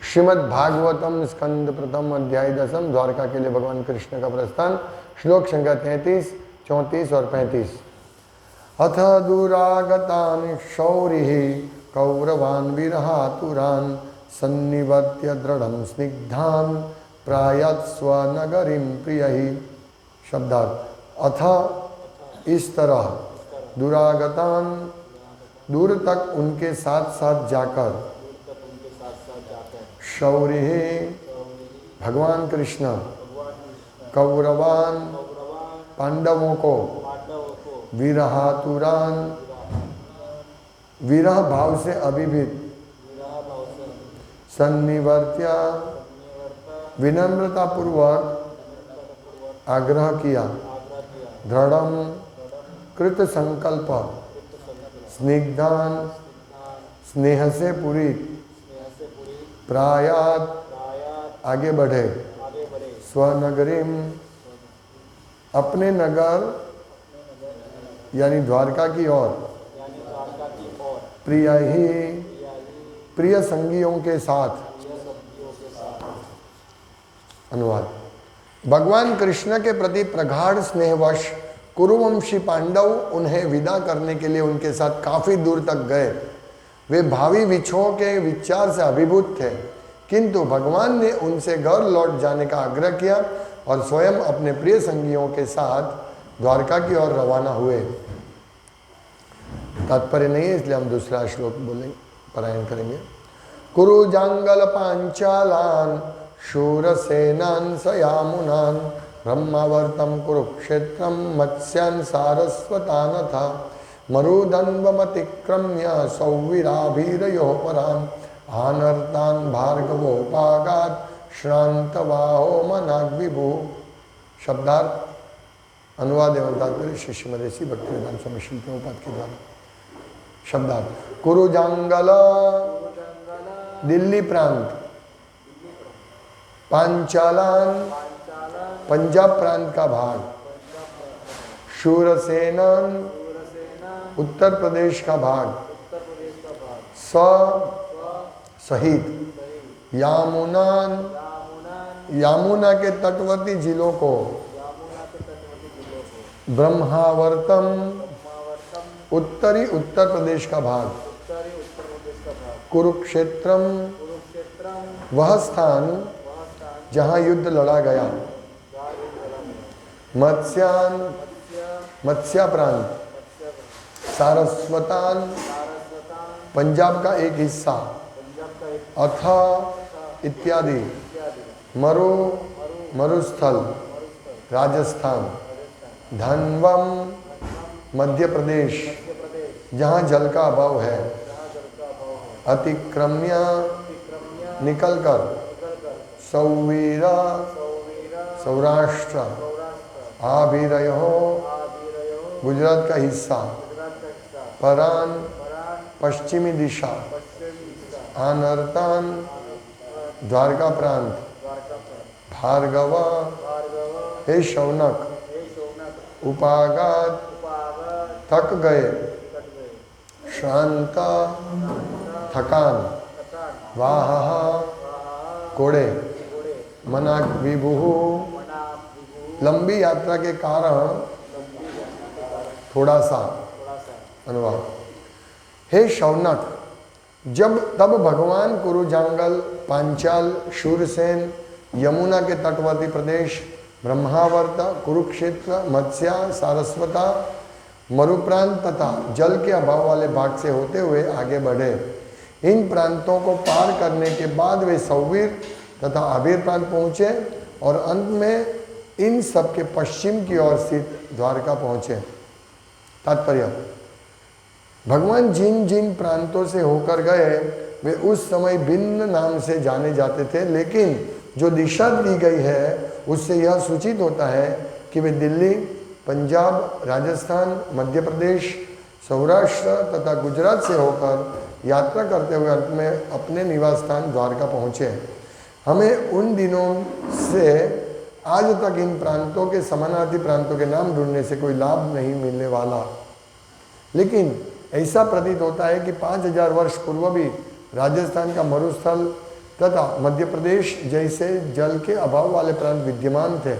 श्रीमद् भागवतम स्कंद प्रथम अध्याय 10 द्वारका के लिए भगवान कृष्ण का प्रस्थान। श्लोक संख्या 33, 34 और 35। अथ दुरागतान् शौरिः कौरवान् विरहातुरान् सन्निवर्त्य दृढ़ं स्निग्धान् प्रायात् स्वनगरीं प्रियः। शब्दार्थ अथ इस तरह, दुरागतान् दूर तक उनके साथ साथ जाकर, शौर्य भगवान कृष्ण कौरवान पांडवों को, विरहातुरान विरह भाव से अभिभूत, सन्निवर्त्या विनम्रता पूर्वक आग्रह किया, दृढ़म कृत संकल्प, स्निग्धान स्नेह से पूरी, प्रायात आगे बढ़े, स्वनगरीम अपने नगर यानी द्वारका की ओर, प्रिय ही प्रिय संगियों के साथ। अनुवाद। भगवान कृष्ण के प्रति प्रगाढ़ स्नेहवश कुरुवंशी पांडव उन्हें विदा करने के लिए उनके साथ काफी दूर तक गए। वे भावी विछोह के विचार से अभिभूत थे, किंतु भगवान ने उनसे घर लौट जाने का आग्रह किया और स्वयं अपने प्रिय संगियों के साथ द्वारका की ओर रवाना हुए। तात्पर्य नहीं है, इसलिए हम दूसरा श्लोक बोलेंगे, पारायण करेंगे। कुरु जांगल पांचालान शूरसेनान सयामुनान ब्रह्मावर्तम कुरुक्षेत्रम मत्स्यान सारस्वतान था मरुदन्वमतिक्रम्य सौवीराभिरयो परान् आनर्तान् भार्गवोपागात् श्रान्तवाहो मनाग्विभु। शब्दार्थ। अनुवाद एवं तात्पर्य शिष्य मदेशी भक्तिवेदांत स्वामी श्रील प्रभुपाद के द्वारा। शब्दार्थ। कुरुजांगल दिल्ली प्रांत, पांचालान पंजाब प्रांत का भाग, शूरसेनन उत्तर प्रदेश का भाग, सहित यामुनान यामुना के तटवर्ती जिलों को, ब्रह्मावर्तम उत्तरी उत्तर प्रदेश का भाग, कुरुक्षेत्रम वह स्थान जहां युद्ध लड़ा गया, मत्स्यान मत्स्य प्रांत, सारस्वतान पंजाब का एक हिस्सा, अथ इत्यादि, मरुस्थल राजस्थान, धनवम मध्य प्रदेश जहाँ जल का अभाव है, अतिक्रम्य निकलकर, सौवीरा सौराष्ट्र, आभिरयो गुजरात का हिस्सा, परान पश्चिमी दिशा, आनर्तान द्वारका प्रांत, भार्गव हे शौनक, उपागात थक गए, श्रांत थकान, वाह कोड़े, मनाक विभुहु लंबी यात्रा के कारण थोड़ा सा। अनुवाद। हे शौनक, तब भगवान कुरुजांगल, पांचाल, शूरसेन, यमुना के तटवर्ती प्रदेश, ब्रह्मावर्त, कुरुक्षेत्र, मत्स्या, सारस्वता, मरुप्रांत तथा जल के अभाव वाले भाग से होते हुए आगे बढ़े। इन प्रांतों को पार करने के बाद वे सौवीर तथा आबिर प्रांत पहुँचे और अंत में इन सब के पश्चिम की ओर स्थित द्वारका पहुँचे। तात्पर्य। भगवान जिन जिन प्रांतों से होकर गए वे उस समय भिन्न नाम से जाने जाते थे, लेकिन जो दिशा दी गई है उससे यह सूचित होता है कि वे दिल्ली, पंजाब, राजस्थान, मध्य प्रदेश, सौराष्ट्र तथा गुजरात से होकर यात्रा करते हुए अंत में अपने निवास स्थान द्वारका पहुँचे। हमें उन दिनों से आज तक इन प्रांतों के समानार्थी प्रांतों के नाम ढूंढने से कोई लाभ नहीं मिलने वाला, लेकिन ऐसा प्रतीत होता है कि 5000 वर्ष पूर्व भी राजस्थान का मरुस्थल तथा मध्य प्रदेश जैसे जल के अभाव वाले प्रांत विद्यमान थे।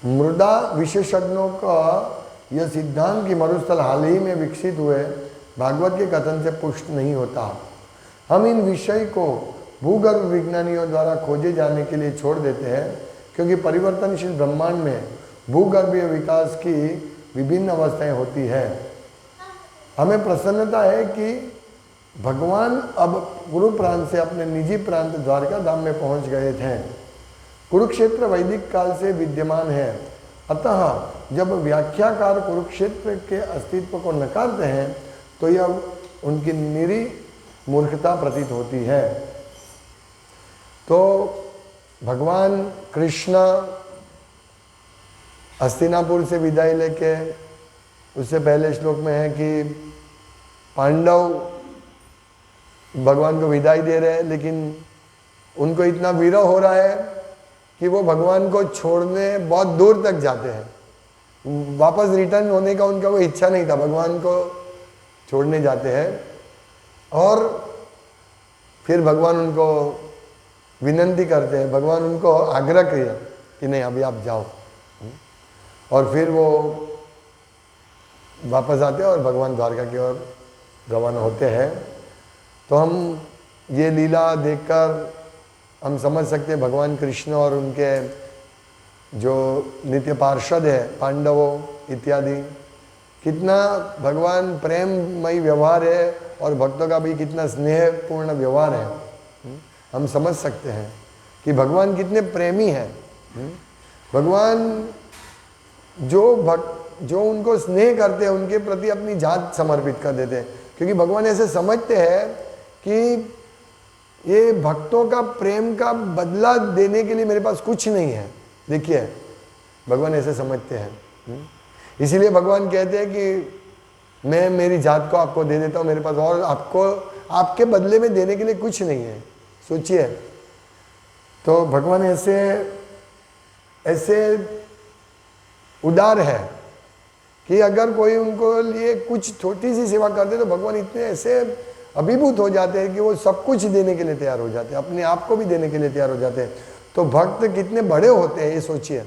मृदा विशेषज्ञों का यह सिद्धांत कि मरुस्थल हाल ही में विकसित हुए भागवत के कथन से पुष्ट नहीं होता। हम इन विषय को भूगर्भ विज्ञानियों द्वारा खोजे जाने के लिए छोड़ देते हैं, क्योंकि परिवर्तनशील ब्रह्मांड में भूगर्भीय विकास की विभिन्न अवस्थाएं होती है। हमें प्रसन्नता है कि भगवान अब कुरु प्रांत से अपने निजी प्रांत द्वारका धाम में पहुंच गए थे। कुरुक्षेत्र वैदिक काल से विद्यमान है, अतः जब व्याख्याकार कुरुक्षेत्र के अस्तित्व को नकारते हैं तो यह उनकी निरी मूर्खता प्रतीत होती है। तो भगवान कृष्ण हस्तिनापुर से विदाई लेके, उससे पहले श्लोक में है कि पांडव भगवान को विदाई दे रहे हैं, लेकिन उनको इतना विरह हो रहा है कि वो भगवान को छोड़ने बहुत दूर तक जाते हैं। वापस रिटर्न होने का उनका कोई इच्छा नहीं था, भगवान को छोड़ने जाते हैं। और फिर भगवान उनको विनंती करते हैं, भगवान उनको आग्रह किया कि नहीं अभी आप जाओ, और फिर वो वापस आते हैं और भगवान द्वारका की ओर रवाना होते हैं। तो हम ये लीला देखकर हम समझ सकते हैं भगवान कृष्ण और उनके जो नित्य पार्षद है पांडवों इत्यादि, कितना भगवान प्रेममयी व्यवहार है और भक्तों का भी कितना स्नेहपूर्ण व्यवहार है। हम समझ सकते हैं कि भगवान कितने प्रेमी हैं। भगवान जो उनको स्नेह करते हैं उनके प्रति अपनी जान समर्पित कर देते हैं, क्योंकि भगवान ऐसे समझते हैं कि ये भक्तों का प्रेम का बदला देने के लिए मेरे पास कुछ नहीं है। देखिए भगवान ऐसे समझते हैं, इसीलिए भगवान कहते हैं कि मैं मेरी जात को आपको दे देता हूँ, मेरे पास और आपको आपके बदले में देने के लिए कुछ नहीं है। सोचिए, तो भगवान ऐसे उदार है कि अगर कोई उनको लिए कुछ छोटी सी सेवा कर दे तो भगवान इतने ऐसे अभिभूत हो जाते हैं कि वो सब कुछ देने के लिए तैयार हो जाते हैं, अपने आप को भी देने के लिए तैयार हो जाते हैं। तो भक्त कितने बड़े होते हैं ये सोचिए।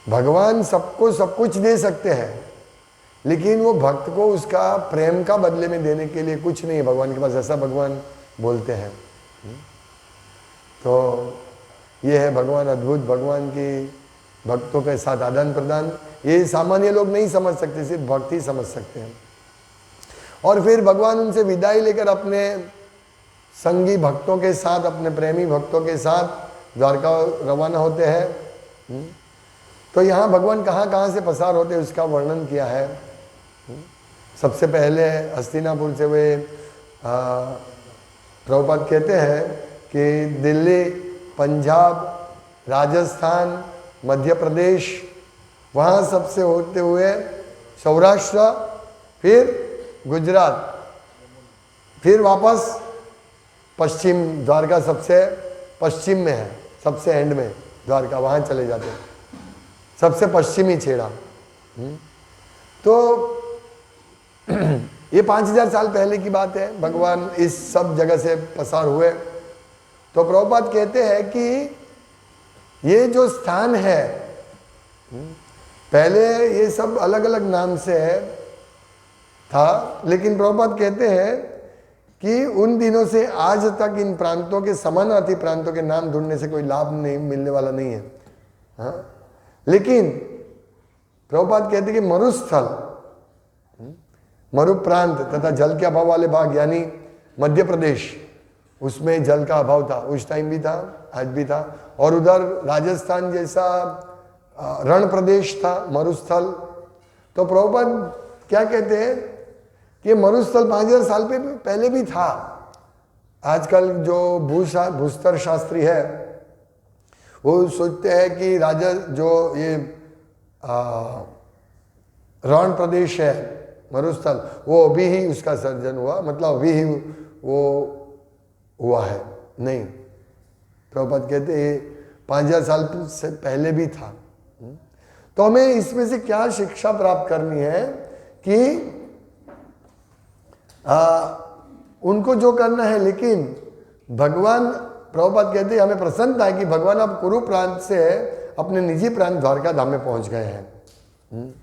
भगवान सबको सब कुछ दे सकते हैं, लेकिन वो भक्त को उसका प्रेम का बदले में देने के लिए कुछ नहीं है भगवान के पास, ऐसा भगवान बोलते हैं। तो ये है भगवान अद्भुत, भगवान की भक्तों के साथ आदान प्रदान। ये सामान्य लोग नहीं समझ सकते, सिर्फ भक्त ही समझ सकते हैं। और फिर भगवान उनसे विदाई लेकर अपने संगी भक्तों के साथ, अपने प्रेमी भक्तों के साथ द्वारका रवाना होते हैं। तो यहाँ भगवान कहाँ कहाँ से पसार होते हैं उसका वर्णन किया है। सबसे पहले हस्तिनापुर से वे प्रभुपाद कहते हैं कि दिल्ली, पंजाब, राजस्थान, मध्य प्रदेश, वहाँ सबसे होते हुए सौराष्ट्र, फिर गुजरात, फिर वापस पश्चिम, द्वारका सबसे पश्चिम में है, सबसे एंड में द्वारका, वहाँ चले जाते हैं, सबसे पश्चिमी छेड़ा। तो ये 5000 साल पहले की बात है, भगवान इस सब जगह से पसार हुए। तो प्रभुपाद कहते हैं कि ये जो स्थान है, पहले ये सब अलग अलग नाम से था, लेकिन प्रभुपाद कहते हैं कि उन दिनों से आज तक इन प्रांतों के समानार्थी प्रांतों के नाम ढूंढने से कोई लाभ नहीं मिलने वाला नहीं है। हाँ, लेकिन प्रभुपाद कहते हैं कि मरुस्थल, मरु प्रांत तथा जल के अभाव वाले भाग यानी मध्य प्रदेश, उसमें जल का अभाव था, उस टाइम भी था, आज भी था। और उधर राजस्थान जैसा रण प्रदेश था, मरुस्थल। तो प्रभुपाद क्या कहते हैं कि मरुस्थल 5000 साल पहले भी था। आजकल जो भूस्तर शास्त्री है वो सोचते हैं कि राजा जो ये रण प्रदेश है मरुस्थल, वो अभी ही उसका सर्जन हुआ, मतलब अभी ही वो हुआ है। नहीं, प्रभुपाद कहते हैं 5000 साल से पहले भी था। तो हमें इसमें से क्या शिक्षा प्राप्त करनी है कि उनको जो करना है। लेकिन भगवान, प्रभुपाद कहते हैं हमें प्रसन्नता है कि भगवान अब कुरु प्रांत से अपने निजी प्रांत द्वारका धाम में पहुंच गए हैं।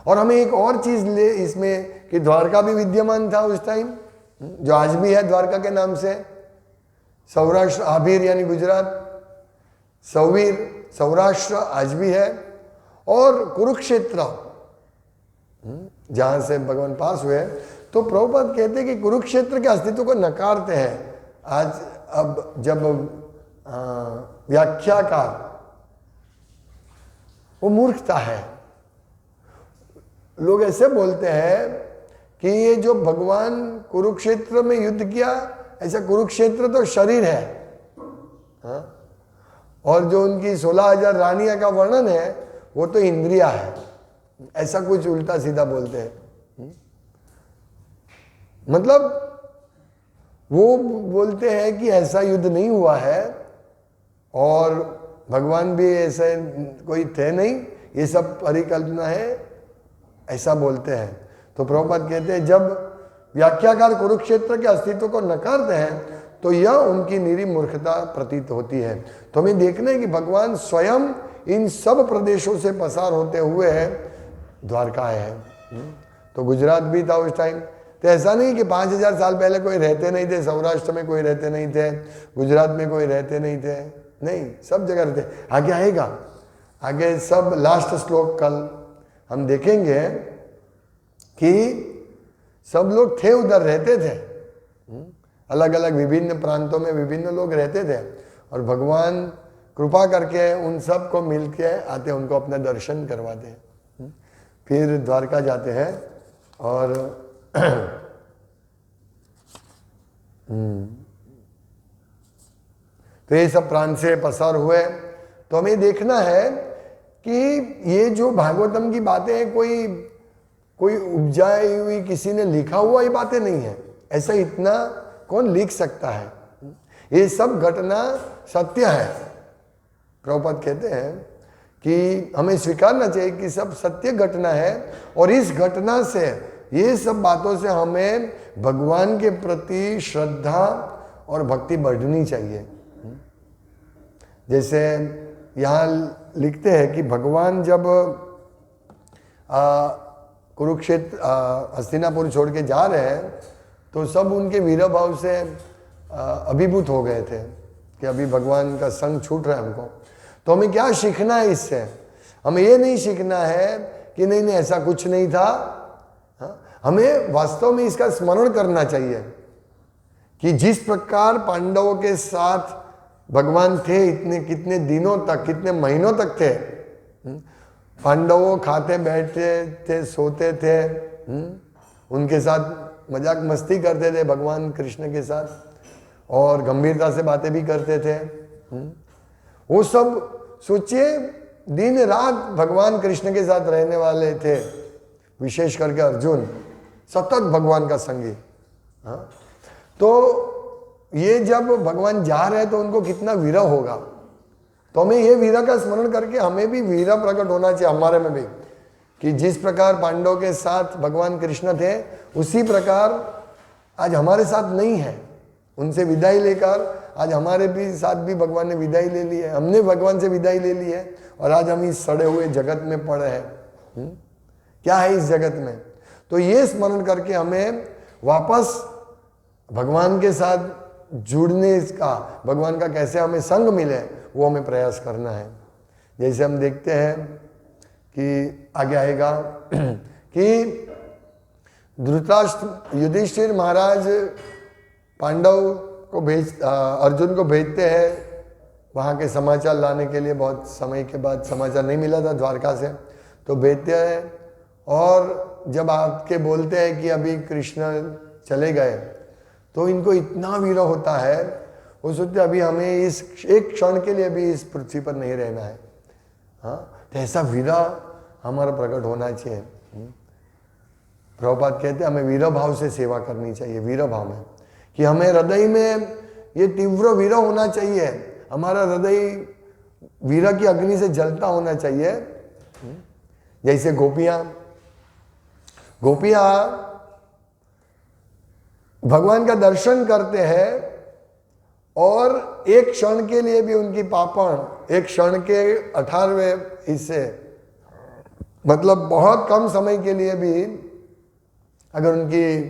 और हमें एक और चीज ले इसमें कि द्वारका भी विद्यमान था उस टाइम, जो आज भी है द्वारका के नाम से। सौराष्ट्र आबिर यानी गुजरात, सौवीर सौराष्ट्र आज भी है। और कुरुक्षेत्र जहां से भगवान पास हुए, तो प्रभुपाद कहते हैं कि कुरुक्षेत्र के अस्तित्व को नकारते हैं आज। अब जब व्याख्याकार, वो मूर्खता है। लोग ऐसे बोलते हैं कि ये जो भगवान कुरुक्षेत्र में युद्ध किया, ऐसा कुरुक्षेत्र तो शरीर है, हाँ? और जो उनकी 16,000 रानियां का वर्णन है वो तो इंद्रिया है। ऐसा कुछ उल्टा सीधा बोलते हैं। मतलब वो बोलते हैं कि ऐसा युद्ध नहीं हुआ है और भगवान भी ऐसे कोई थे नहीं, ये सब परिकल्पना है, ऐसा बोलते हैं। तो प्रभुपाद कहते हैं जब व्याख्याकार कुरुक्षेत्र के अस्तित्व को नकारते हैं तो यह उनकी निरी मूर्खता प्रतीत होती है। तो हमें देखना है कि भगवान स्वयं इन सब प्रदेशों से पसार होते हुए द्वारका आए हैं। तो गुजरात भी था उस टाइम। तो ऐसा नहीं कि 5,000 साल पहले कोई रहते नहीं थे, सौराष्ट्र में कोई रहते नहीं थे, गुजरात में कोई रहते नहीं थे, नहीं, सब जगह रहते। आगे आएगा, आगे सब लास्ट श्लोक कल हम देखेंगे कि सब लोग थे, उधर रहते थे, अलग अलग विभिन्न प्रांतों में विभिन्न लोग रहते थे। और भगवान कृपा करके उन सब को मिल के आते, उनको अपना दर्शन करवाते, फिर द्वारका जाते हैं। और तो ये सब प्रांत से पसार हुए। तो हमें देखना है कि ये जो भागवतम की बातें हैं, कोई उपजाई हुई, किसी ने लिखा हुआ ये बातें नहीं है। ऐसा इतना कौन लिख सकता है? ये सब घटना सत्य है। प्रभुपाद कहते हैं कि हमें स्वीकारना चाहिए कि सब सत्य घटना है, और इस घटना से, ये सब बातों से हमें भगवान के प्रति श्रद्धा और भक्ति बढ़नी चाहिए। जैसे यहाँ लिखते हैं कि भगवान जब कुरुक्षेत्र हस्तिनापुर छोड़ के जा रहे हैं तो सब उनके वीर भाव से अभिभूत हो गए थे कि अभी भगवान का संग छूट रहा है हमको। तो हमें क्या सीखना है इससे? हमें ये नहीं सीखना है कि नहीं नहीं ऐसा कुछ नहीं था। हमें वास्तव में इसका स्मरण करना चाहिए कि जिस प्रकार पांडवों के साथ भगवान थे, इतने कितने दिनों तक, कितने महीनों तक थे। पांडवों खाते बैठते थे, सोते थे, उनके साथ मजाक मस्ती करते थे भगवान कृष्ण के साथ, और गंभीरता से बातें भी करते थे। वो सब सोचिए, दिन रात भगवान कृष्ण के साथ रहने वाले थे, विशेष करके अर्जुन सतत भगवान का संगी। तो ये जब भगवान जा रहे हैं तो उनको कितना वीरा होगा। तो हमें ये वीरा का स्मरण करके हमें भी वीरा प्रकट होना चाहिए हमारे में भी, कि जिस प्रकार पांडवों के साथ भगवान कृष्ण थे उसी प्रकार आज हमारे साथ नहीं है। उनसे विदाई लेकर आज हमारे भी साथ भी भगवान ने विदाई ले ली है, हमने भगवान से विदाई ले ली है, और आज हम इस सड़े हुए जगत में पड़े हैं। क्या है इस जगत में? तो ये स्मरण करके हमें वापस भगवान के साथ जुड़ने का, भगवान का कैसे हमें संग मिले, वो हमें प्रयास करना है। जैसे हम देखते हैं कि आगे आएगा कि धृतराष्ट्र युधिष्ठिर महाराज पांडव को अर्जुन को भेजते हैं वहाँ के समाचार लाने के लिए। बहुत समय के बाद समाचार नहीं मिला था द्वारका से, तो भेजते हैं, और जब आपके बोलते हैं कि अभी कृष्ण चले गए तो इनको इतना वीरा होता है, वो सोचते अभी हमें इस एक क्षण के लिए भी इस पृथ्वी पर नहीं रहना है। हाँ, तो ऐसा वीरा हमारा प्रकट होना चाहिए। प्रभुपाद कहते हैं हमें वीर भाव से सेवा करनी चाहिए, वीर भाव में, कि हमें हृदय में ये तीव्र वीर होना चाहिए, हमारा हृदय वीर की अग्नि से जलता होना चाहिए। जैसे गोपियां भगवान का दर्शन करते हैं और एक क्षण के लिए भी उनकी पापण, एक क्षण के 18वें हिस्से, मतलब बहुत कम समय के लिए भी अगर उनकी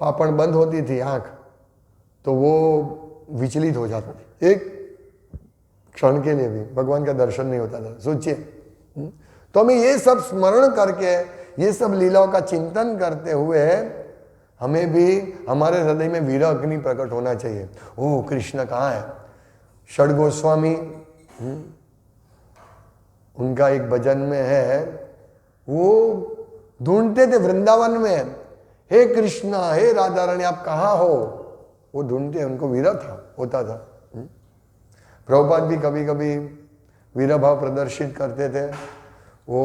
पापण बंद होती थी आंख, तो वो विचलित हो जाता था। एक क्षण के लिए भी भगवान का दर्शन नहीं होता था। सोचिए। तो हमें ये सब स्मरण करके, ये सब लीलाओं का चिंतन करते हुए हमें भी हमारे हृदय में वीर अग्नि प्रकट होना चाहिए। ओ कृष्ण कहाँ है? षड गोस्वामी उनका एक भजन में है, वो ढूंढते थे वृंदावन में, हे कृष्णा, हे राधा रानी, आप कहाँ हो? वो ढूंढते, उनको वीर होता था। प्रभुपाद भी कभी कभी वीर भाव प्रदर्शित करते थे। वो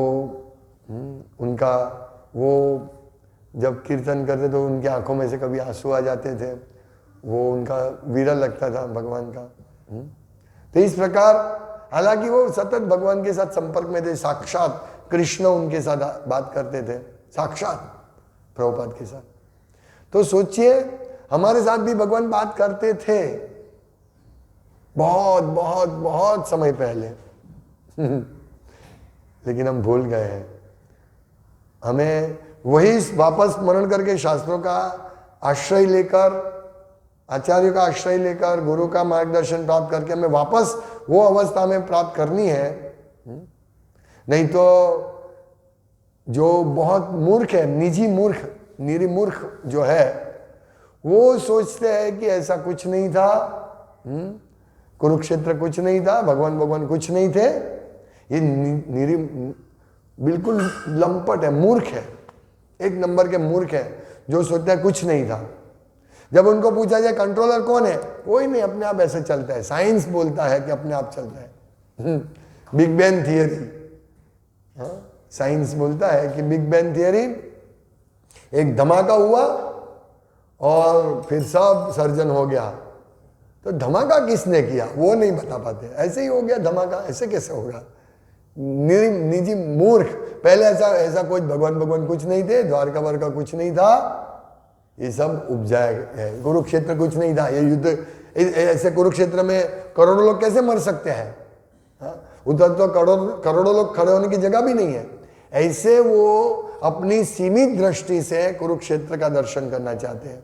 उनका वो जब कीर्तन करते तो उनकी आंखों में से कभी आंसू आ जाते थे। वो उनका वीरा लगता था भगवान का। तो इस प्रकार, हालांकि वो सतत भगवान के साथ संपर्क में थे, साक्षात कृष्ण उनके साथ बात करते थे, साक्षात प्रभुपाद के साथ। तो सोचिए, हमारे साथ भी भगवान बात करते थे बहुत बहुत बहुत समय पहले लेकिन हम भूल गए हैं। हमें वही वापस स्मरण करके, शास्त्रों का आश्रय लेकर, आचार्यों का आश्रय लेकर, गुरु का मार्गदर्शन प्राप्त करके हमें वापस वो अवस्था में प्राप्त करनी है। नहीं तो जो बहुत मूर्ख है, निजी मूर्ख, निरी मूर्ख जो है, वो सोचते हैं कि ऐसा कुछ नहीं था, कुरुक्षेत्र कुछ नहीं था, भगवान कुछ नहीं थे। ये निरी बिल्कुल लंपट है, मूर्ख है, एक नंबर के मूर्ख है, जो सोचते हैं कुछ नहीं था। जब उनको पूछा जाए कंट्रोलर कौन है, कोई नहीं, अपने आप ऐसे चलता है। साइंस बोलता है कि अपने आप चलता है। बिग बैंग थियरी, साइंस बोलता है कि बिग बैंग थियरी, एक धमाका हुआ और फिर सब सर्जन हो गया। तो धमाका किसने किया वो नहीं बता पाते, ऐसे ही हो गया धमाका, ऐसे कैसे होगा? निजी मूर्ख। पहले ऐसा कोई भगवान कुछ नहीं थे, द्वारका वर्का कुछ नहीं था, ये सब उपजाया है। कुरुक्षेत्र कुछ नहीं था, ये युद्ध, ऐसे कुरुक्षेत्र में करोड़ों लोग कैसे मर सकते हैं? उधर तो करोड़ों लोग खड़े होने की जगह भी नहीं है। ऐसे वो अपनी सीमित दृष्टि से कुरुक्षेत्र का दर्शन करना चाहते हैं।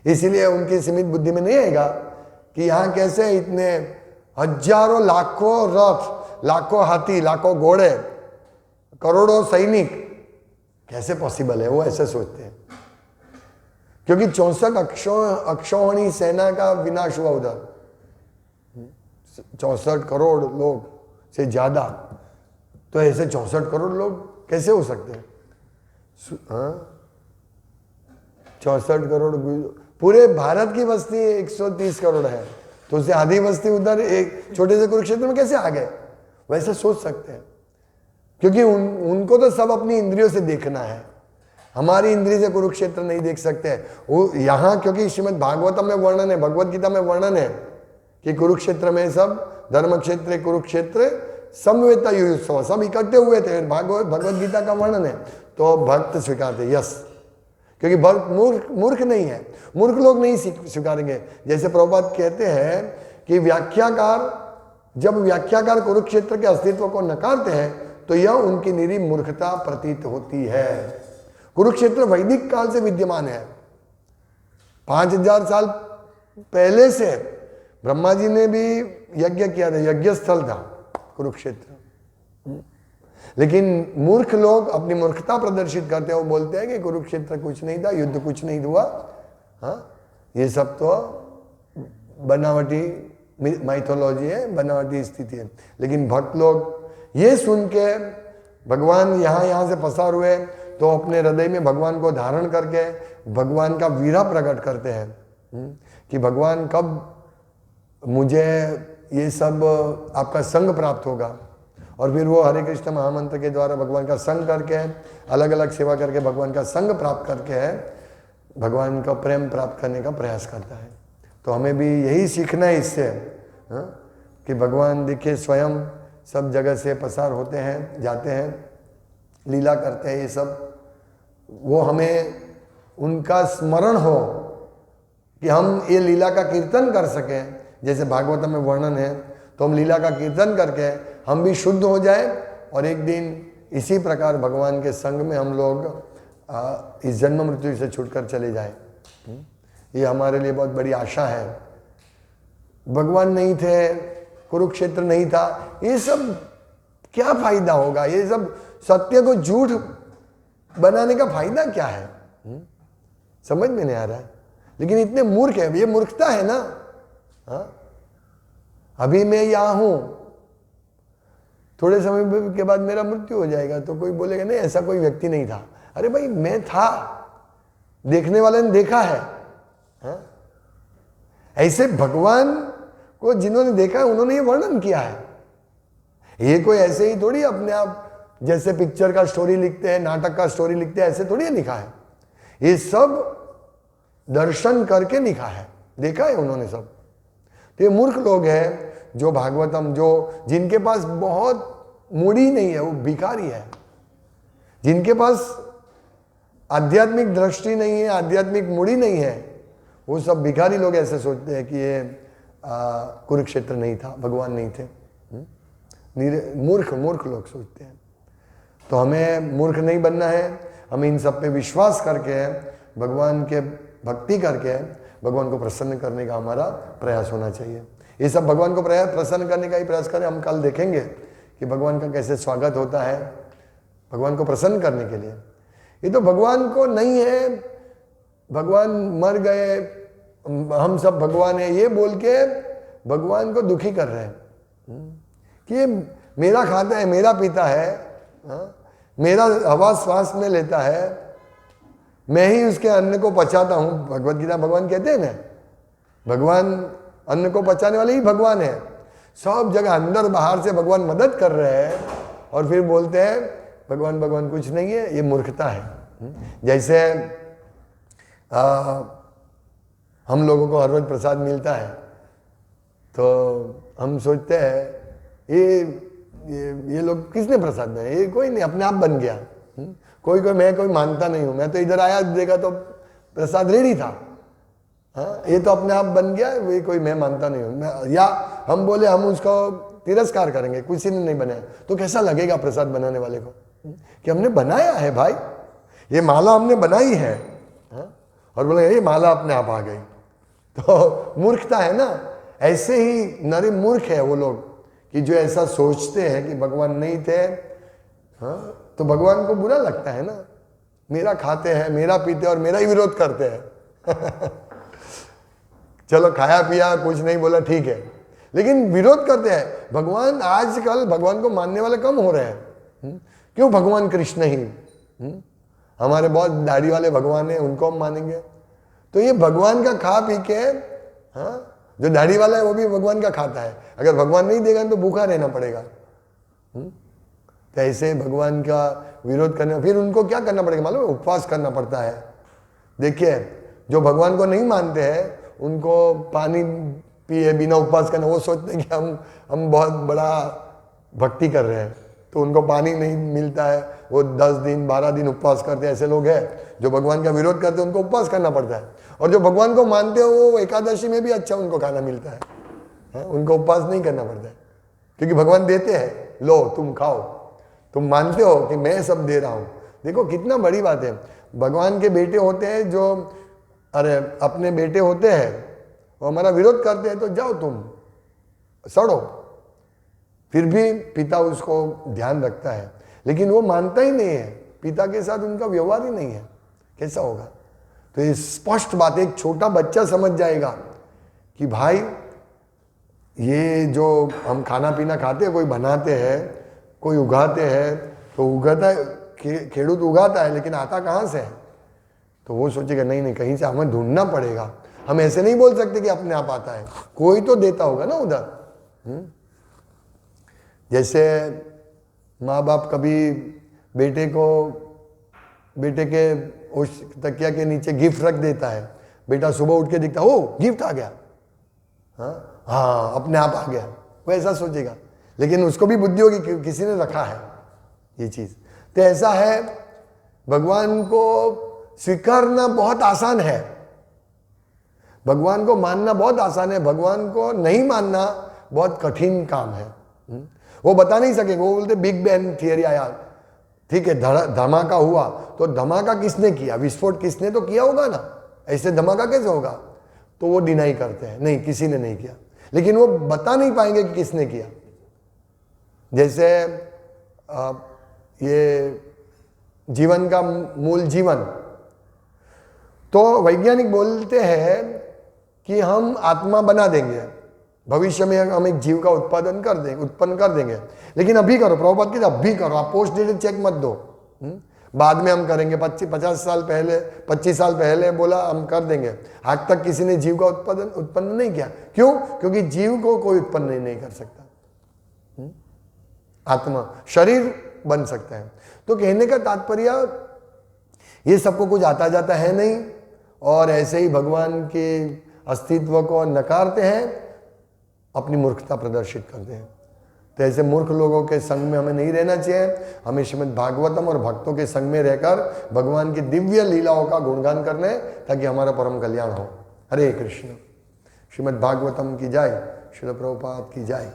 इसीलिए उनकी सीमित बुद्धि में नहीं आएगा कि यहाँ कैसे इतने हजारों लाखों रथ, लाखों हाथी, लाखों घोड़े, करोड़ों सैनिक कैसे पॉसिबल है। वो ऐसे सोचते हैं क्योंकि 64 अक्षौहिणी सेना का विनाश हुआ उधर, 64 करोड़ लोग से ज्यादा। तो ऐसे 64 करोड़ लोग कैसे हो सकते हैं? 64 करोड़, पूरे भारत की बस्ती 130 करोड़ है, तो उससे आधी बस्ती उधर एक छोटे से कुरुक्षेत्र में कैसे आ गए? वैसे सोच सकते हैं क्योंकि उनको तो सब अपनी इंद्रियों से देखना है। हमारी इंद्रिय से कुरुक्षेत्र नहीं देख सकते वो यहाँ, क्योंकि श्रीमद् भागवतम में वर्णन है, भगवत गीता में वर्णन है कि कुरुक्षेत्र में सब धर्म क्षेत्र कुरुक्षेत्र समवेता युयुत्सव, सब इकट्ठे हुए थे। भगवत गीता का वर्णन है। तो भक्त स्वीकारते, यस, क्योंकि भक्त मूर्ख नहीं है, मूर्ख लोग नहीं स्वीकारेंगे। जैसे प्रभुपाद कहते हैं कि जब व्याख्याकार कुरुक्षेत्र के अस्तित्व को नकारते हैं तो यह उनकी निरी मूर्खता प्रतीत होती है। कुरुक्षेत्र वैदिक काल से विद्यमान है, 5000 साल पहले से ब्रह्मा जी ने भी यज्ञ किया था, यज्ञ स्थल था कुरुक्षेत्र। लेकिन मूर्ख लोग अपनी मूर्खता प्रदर्शित करते हैं, वो बोलते हैं कि कुरुक्षेत्र कुछ नहीं था, युद्ध कुछ नहीं हुआ, ये सब तो बनावटी माइथोलॉजी है, बनावटी स्थिति है। लेकिन भक्त लोग ये सुन के भगवान यहाँ से पसार हुए तो अपने हृदय में भगवान को धारण करके भगवान का वीरा प्रकट करते हैं कि भगवान कब मुझे ये सब आपका संग प्राप्त होगा। और फिर वो हरे कृष्ण महामंत्र के द्वारा भगवान का संग करके, अलग अलग सेवा करके भगवान का संग प्राप्त करके भगवान का प्रेम प्राप्त करने का प्रयास करता है। तो हमें भी यही सीखना है इससे, कि भगवान देखिए स्वयं सब जगह से पसार होते हैं, जाते हैं, लीला करते हैं, ये सब वो हमें उनका स्मरण हो, कि हम ये लीला का कीर्तन कर सकें, जैसे भागवतम में वर्णन है, तो हम लीला का कीर्तन करके हम भी शुद्ध हो जाए और एक दिन इसी प्रकार भगवान के संग में हम लोग इस जन्म मृत्यु से छूटकर चले जाएं। ये हमारे लिए बहुत बड़ी आशा है। भगवान नहीं थे, कुरुक्षेत्र नहीं था, ये सब क्या फायदा होगा? ये सब सत्य को झूठ बनाने का फायदा क्या है? समझ में नहीं आ रहा है। लेकिन इतने मूर्ख है, ये मूर्खता है ना। हाँ? अभी मैं यहां हूं, थोड़े समय के बाद मेरा मृत्यु हो जाएगा, तो कोई बोलेगा नहीं ऐसा कोई व्यक्ति नहीं था। अरे भाई मैं था, देखने वाले ने देखा है। हाँ? ऐसे भगवान को जिन्होंने देखा है उन्होंने ये वर्णन किया है। ये कोई ऐसे ही थोड़ी अपने आप जैसे पिक्चर का स्टोरी लिखते हैं, नाटक का स्टोरी लिखते हैं, ऐसे थोड़ी लिखा है। ये सब दर्शन करके लिखा है, देखा है उन्होंने सब। तो ये मूर्ख लोग हैं जो भागवतम, जो जिनके पास बहुत मूड़ी नहीं है, वो भिखारी है। जिनके पास आध्यात्मिक दृष्टि नहीं है, आध्यात्मिक मूड़ी नहीं है, वो सब भिखारी लोग ऐसे सोचते हैं कि ये कुरुक्षेत्र नहीं था, भगवान नहीं थे। मूर्ख मूर्ख लोग सोचते हैं। तो हमें मूर्ख नहीं बनना है, हमें इन सब पे विश्वास करके, भगवान के भक्ति करके भगवान को प्रसन्न करने का हमारा प्रयास होना चाहिए। ये सब भगवान को प्रसन्न करने का ही प्रयास करें। हम कल देखेंगे कि भगवान का कैसे स्वागत होता है भगवान को प्रसन्न करने के लिए। ये तो भगवान को नहीं है, भगवान मर गए, हम सब भगवान है, ये बोल के भगवान को दुखी कर रहे हैं कि ये मेरा खाता है, मेरा पीता है, मेरा हवा श्वास में लेता है, मैं ही उसके अन्न को पचाता हूं। भगवत गीता भगवान कहते हैं ना, भगवान अन्न को पचाने वाले ही भगवान है। सब जगह अंदर बाहर से भगवान मदद कर रहे हैं और फिर बोलते हैं भगवान भगवान कुछ नहीं है। ये मूर्खता है। जैसे हम लोगों को हर रोज प्रसाद मिलता है, तो हम सोचते हैं ये लोग किसने प्रसाद दिया? ये कोई नहीं, अपने आप बन गया। कोई मैं कोई मानता नहीं हूं, मैं तो इधर आया देखा तो प्रसाद रेडी था। हाँ, ये तो अपने आप बन गया, ये कोई मैं मानता नहीं हूं। या हम बोले हम उसको तिरस्कार करेंगे, किसी ने नहीं बनाया, तो कैसा लगेगा प्रसाद बनाने वाले को कि हमने बनाया है भाई, ये माला हमने बनाई है। हाँ? और बोले ये माला अपने आप आ गई। तो मूर्खता है ना। ऐसे ही नरे मूर्ख है वो लोग कि जो ऐसा सोचते हैं कि भगवान नहीं थे। हाँ? तो भगवान को बुरा लगता है ना, मेरा खाते हैं, मेरा पीते और मेरा ही विरोध करते हैं। चलो खाया पिया कुछ नहीं बोला ठीक है, लेकिन विरोध करते हैं। भगवान आजकल भगवान को मानने वाले कम हो रहे हैं। क्यों? भगवान कृष्ण ही, हमारे बहुत दाढ़ी वाले भगवान है, उनको हम मानेंगे। तो ये भगवान का खा पी के, हाँ, जो दाढ़ी वाला है वो भी भगवान का खाता है। अगर भगवान नहीं देगा तो भूखा रहना पड़ेगा। तो ऐसे भगवान का विरोध करने, फिर उनको क्या करना पड़ेगा मालूम है? उपवास करना पड़ता है। देखिए जो भगवान को नहीं मानते हैं उनको पानी पिए बिना उपवास करना, वो सोचते हैं कि हम बहुत बड़ा भक्ति कर रहे हैं, तो उनको पानी नहीं मिलता है, वो 10 दिन 12 दिन उपवास करते हैं। ऐसे लोग हैं जो भगवान का विरोध करते हैं, उनको उपवास करना पड़ता है। और जो भगवान को मानते हो वो एकादशी में भी अच्छा उनको खाना मिलता है, उनको उपवास नहीं करना पड़ता है, क्योंकि भगवान देते हैं, लो तुम खाओ, तुम मानते हो कि मैं सब दे रहा हूं। देखो कितना बड़ी बात है। भगवान के बेटे होते हैं जो, अरे अपने बेटे होते हैं वो हमारा विरोध करते हैं, तो जाओ तुम सड़ो, फिर भी पिता उसको ध्यान रखता है। लेकिन वो मानता ही नहीं है, पिता के साथ उनका व्यवहार ही नहीं है, कैसा होगा? तो ये स्पष्ट बात है, एक छोटा बच्चा समझ जाएगा कि भाई ये जो हम खाना पीना खाते हैं, कोई बनाते हैं, कोई उगाते हैं, तो उगाता है, खेडूत उगाता है, लेकिन आता कहाँ से है? तो वो सोचेगा नहीं नहीं कहीं से हमें ढूंढना पड़ेगा। हम ऐसे नहीं बोल सकते कि अपने आप आता है, कोई तो देता होगा ना उधर। जैसे माँ बाप कभी बेटे के उस तकिया के नीचे गिफ्ट रख देता है, बेटा सुबह उठ के दिखता है, ओ गिफ्ट आ गया, हाँ अपने आप आ गया, वो ऐसा सोचेगा। लेकिन उसको भी बुद्धि होगी कि किसी ने रखा है ये चीज। तो ऐसा है, भगवान को स्वीकारना बहुत आसान है, भगवान को मानना बहुत आसान है, भगवान को नहीं मानना बहुत कठिन काम है। वो बता नहीं सकेंगे, वो बोलते बिग बैंग थियरी आया, ठीक है, धमाका हुआ तो धमाका किसने किया, विस्फोट किसने तो किया होगा ना, ऐसे धमाका कैसे होगा, तो वो डिनाई करते हैं नहीं किसी ने नहीं किया, लेकिन वो बता नहीं पाएंगे कि किसने किया। जैसे ये जीवन का मूल जीवन, तो वैज्ञानिक बोलते हैं कि हम आत्मा बना देंगे, भविष्य में हम एक जीव का उत्पन्न कर देंगे, लेकिन अभी करो, प्रभुपाद कहते अभी करो, आप पोस्ट डेटेड चेक मत दो, बाद में हम करेंगे। 25 साल पहले बोला हम कर देंगे, आज तक किसी ने जीव का उत्पन्न नहीं किया। क्यों? क्योंकि जीव को कोई उत्पन्न नहीं कर सकता, आत्मा शरीर बन सकता है। तो कहने का तात्पर्य ये सबको कुछ आता जाता है नहीं, और ऐसे ही भगवान के अस्तित्व को नकारते हैं, अपनी मूर्खता प्रदर्शित करते हैं। तो ऐसे मूर्ख लोगों के संग में हमें नहीं रहना चाहिए, हमें श्रीमद् भागवतम और भक्तों के संग में रहकर भगवान की दिव्य लीलाओं का गुणगान करने, ताकि हमारा परम कल्याण हो। हरे कृष्ण। श्रीमद् भागवतम की जय, श्रील प्रभुपाद की जय।